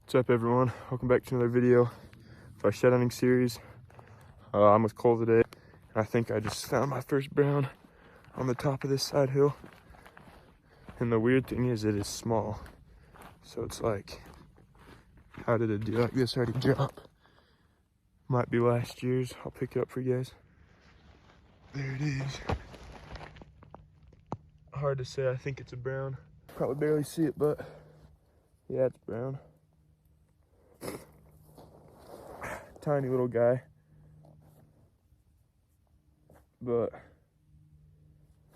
What's up, everyone? Welcome back to another video of our shed hunting series. I'm with Cole today, and I think I just found my first brown on the top of this side hill. And the weird thing is, it is small. So it's like, how did a deer like this already drop? Might be last year's. I'll pick it up for you guys. There it is. Hard to say. I think it's a brown. Probably barely see it, but yeah, it's brown. Tiny little guy, but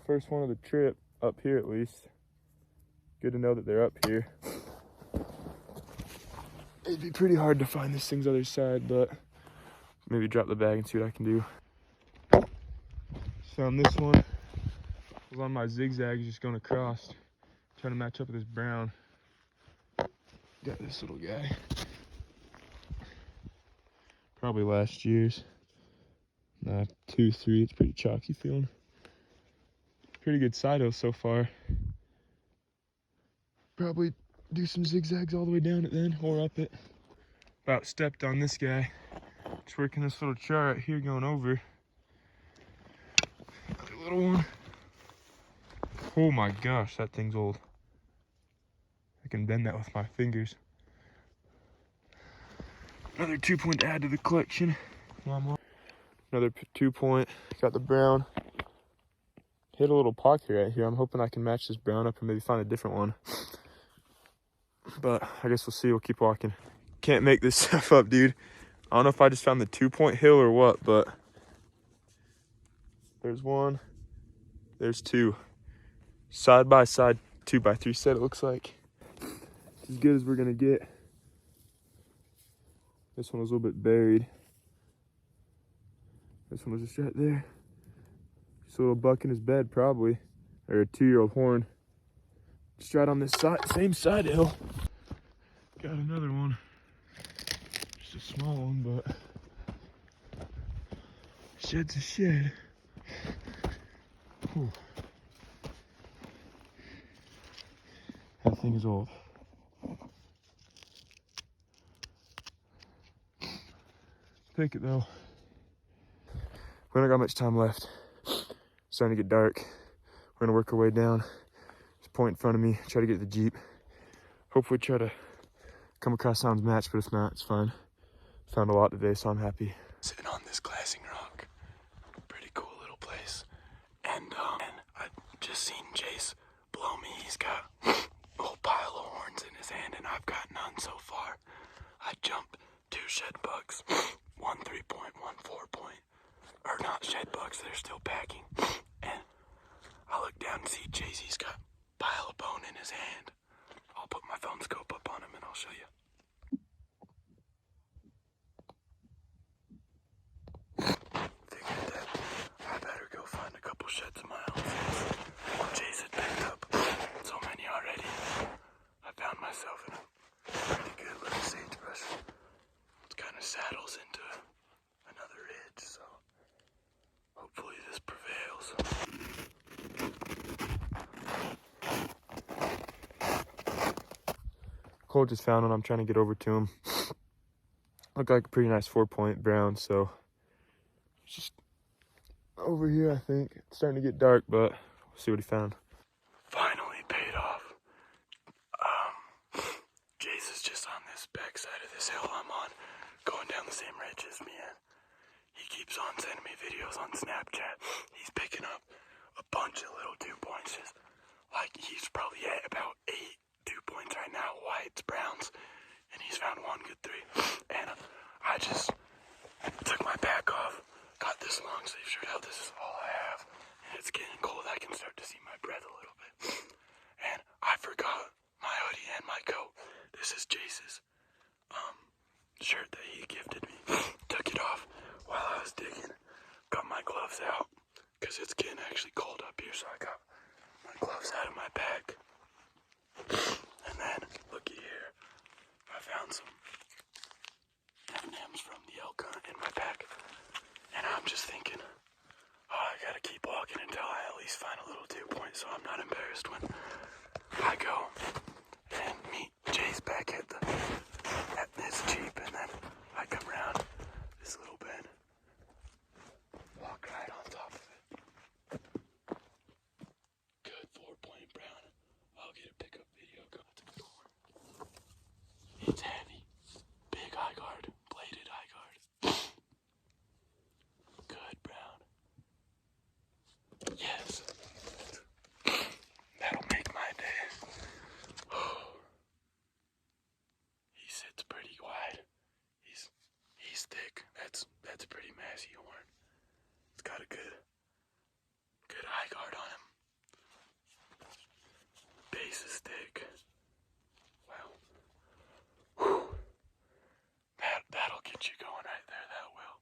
first one of the trip up here, at least. Good to know that they're up here. It'd be pretty hard to find this thing's other side, but maybe drop the bag and see what I can do. Found this one. Was on my zigzag, just going across, trying to match up with this brown. Got this little guy. Probably last year's. 2-3. It's pretty chalky feeling. Pretty good side hill so far. Probably do some zigzags all the way down it then, or up it. About stepped on this guy. Just working this little chart here going over. Another little one. Oh my gosh, that thing's old. I can bend that with my fingers. Another 2-point to add to the collection. Another 2-point. Got the brown. Hit a little pocket right here. I'm hoping I can match this brown up and maybe find a different one. But I guess we'll see. We'll keep walking. Can't make this stuff up, dude. I don't know if I just found the 2-point hill or what, but there's one. There's two. Side by side 2x3 set, it looks like. As good as we're gonna get. This one was a little bit buried. This one was just right there. Just a little buck in his bed, probably. Or a 2-year-old horn. Just right on this side, same side hill. Got another one. Just a small one, but shed's a shed. Whew. That thing is old. Take it though. We don't got much time left. It's starting to get dark. We're gonna work our way down. There's a point in front of me. Try to get to the Jeep. Hopefully try to come across someone's match, but if not, it's fine. Found a lot today, so I'm happy. Sitting on this glassing rock. Pretty cool little place. And I've just seen Jace blow me. He's got a whole pile of horns in his hand, and I've got none so far. I jumped 2 shed bucks. 1 3-point, 1 4-point. Or not shed bucks, they're still packing. And I look down and see Jay-Z's got a pile of bone in his hand. I'll put my phone scope up on him and I'll show you. Figured that I better go find a couple sheds of my own since Jay's had picked up so many already. I found myself in a pretty good little sagebrush. It kind of saddles into another ridge, so hopefully this prevails. Cole just found one. I'm trying to get over to him. Looked like a pretty nice 4-point brown, so just over here, I think. It's starting to get dark, but we'll see what he found. Finally paid off. Jace is just on this back side of this hill I'm on, going down the same ridge as me, and he keeps on sending me videos on Snapchat. He's picking up a bunch of little 2-points. Like, he's probably at about 8 2-points right now, whites, browns, and he's found one good 3. And I just took my pack off, got this long sleeve shirt out. This is all I have, and it's getting cold. I can start to see my breath a little bit. And I forgot my hoodie and my coat. This is Jace's shirt that he gifted me. Took it off while I was digging. Got my gloves out because it's getting actually cold up here, so I got my gloves out of my bag. And then, looky here, I found some M&Ms from the elk hunt in my pack. And I'm just thinking, oh, I gotta keep walking until I at least find a little 2-point so I'm not embarrassed when I go and meet Jace back at the it's pretty wide. He's thick. That's a pretty massy horn. It's got a good eye guard on him. Base is thick. Wow. Whew. That'll get you going right there. That will.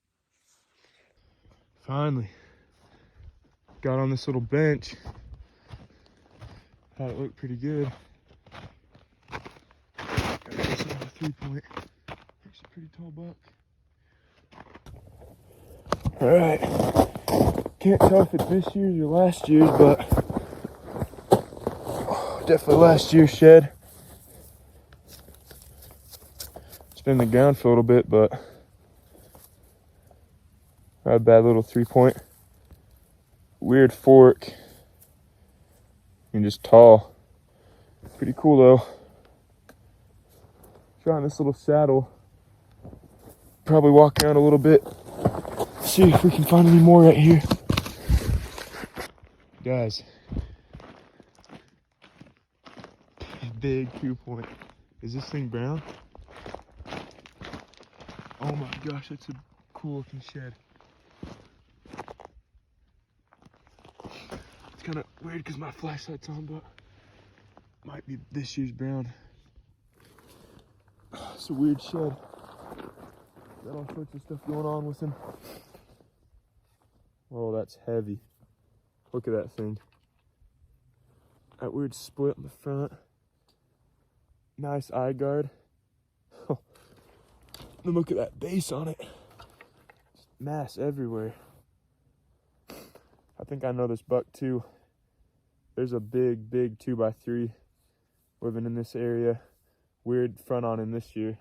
Finally got on this little bench. Thought it looked pretty good. Got this on a 3-point. Actually, pretty tall buck. All right. Can't tell if it's this year's or last year's, but definitely last year's shed. It's been in the ground for a little bit, but not a bad little 3-point. Weird fork. And just tall. Pretty cool though. Trying this little saddle. Probably walk around a little bit. See if we can find any more right here. Guys. Big 2-point. Is this thing brown? Oh my gosh, that's a cool looking shed. It's kind of weird because my flashlight's on, but might be this year's brown. It's a weird shed. Got all sorts of stuff going on with him. Oh, that's heavy. Look at that thing. That weird split in the front. Nice eye guard. And look at that base on it. Just mass everywhere. I think I know this buck too. There's a big 2x3 living in this area. Weird front on him this year.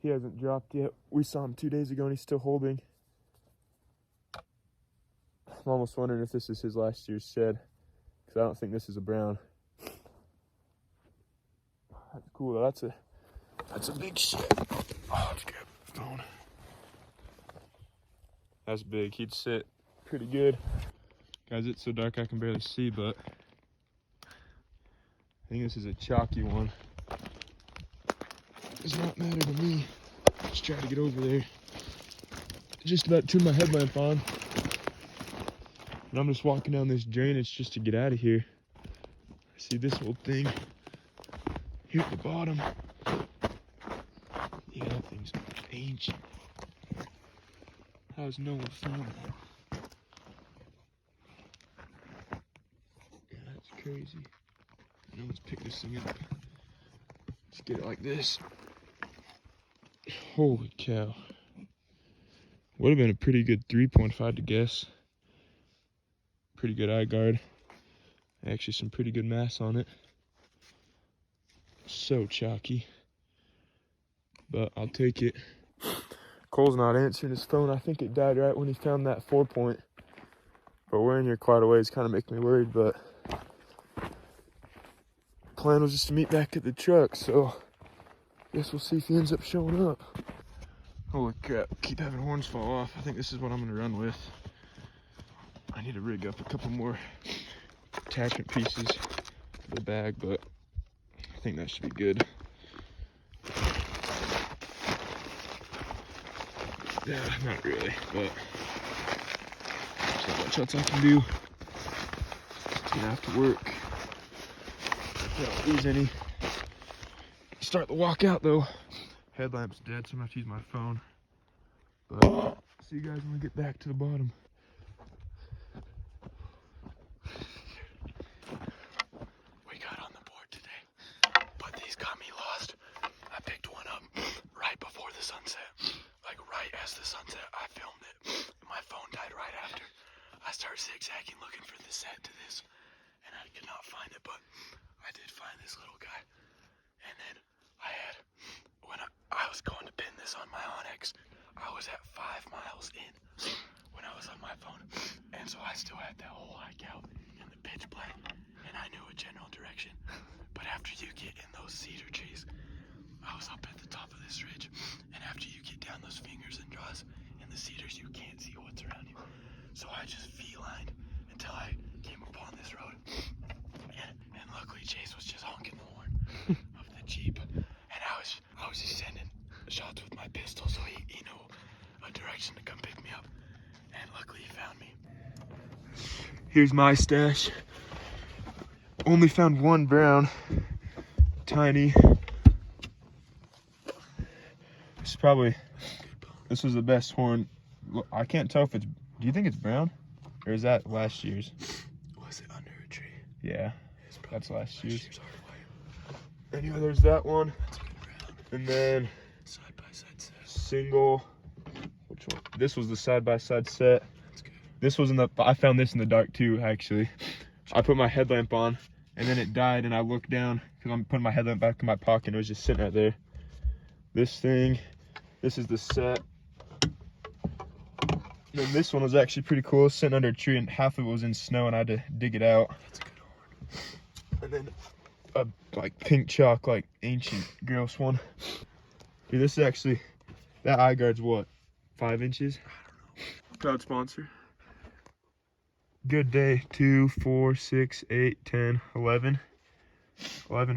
He hasn't dropped yet. We saw him 2 days ago and he's still holding. I'm almost wondering if this is his last year's shed, because I don't think this is a brown. That's cool though. That's a big shed. Oh, let's grab the phone. That's big. He'd sit pretty good. Guys, it's so dark I can barely see, but I think this is a chalky one. Does not matter to me. Just try to get over there. Just about turned my headlamp on. And I'm just walking down this drainage just to get out of here. I see this little thing here at the bottom. Yeah, that thing's ancient. How's no one found that? Yeah, that's crazy. Now let's pick this thing up. Let's get it like this. Holy cow. Would have been a pretty good 3-point if I had to guess. Pretty good eye guard. Actually some pretty good mass on it. So chalky. But I'll take it. Cole's not answering his phone. I think it died right when he found that 4-point. But we're in here quite a ways, kind of making me worried, but plan was just to meet back at the truck, so guess we'll see if he ends up showing up. Holy crap, keep having horns fall off. I think this is what I'm gonna run with. I need to rig up a couple more attachment pieces for the bag, but I think that should be good. Yeah, not really, but there's not much else I can do. It's gonna have to work. I don't lose any. Start the walk out though. Headlamp's dead, so I'm gonna have to use my phone. But see you guys when we get back to the bottom. We got on the board today, but these got me lost. I picked one up right before the sunset. Like right as the sunset, I filmed it. My phone died right after. I started zigzagging looking for the set to this, and I could not find it, but I did find this little guy. And then when I was going to pin this on my Onyx, I was at 5 miles in when I was on my phone. And so I still had that whole hike out in the pitch black, and I knew a general direction. But after you get in those cedar trees, I was up at the top of this ridge, and after you get down those fingers and draws in the cedars, you can't see what's around you. So I just felined until I came upon this road. And luckily Chase was just honking the horn of the Jeep. And I I was just sending shots with my pistol, so he knew a direction to come pick me up. And luckily he found me. Here's my stash. Only found one brown. Tiny. This was the best horn. I can't tell if it's, do you think it's brown? Or is that last year's? Was it under a tree? Yeah, that's last year's. Hard Anyway, there's that one. That's a good brown. And then Side by side set. single, which one? This was the side-by-side set. That's good. This was I found this in the dark too, actually. I put my headlamp on, and then it died, and I looked down, because I'm putting my headlamp back in my pocket, and it was just sitting right there. This thing, this is the set. And then this one was actually pretty cool. It was sitting under a tree, and half of it was in snow, and I had to dig it out. That's a good horn. And then a like pink chalk, like ancient gross one. Dude, this is actually, that eye guard's what, 5 inches? I don't know. Proud sponsor. Good day. 2, 4, 6, 8, 10, 11. 11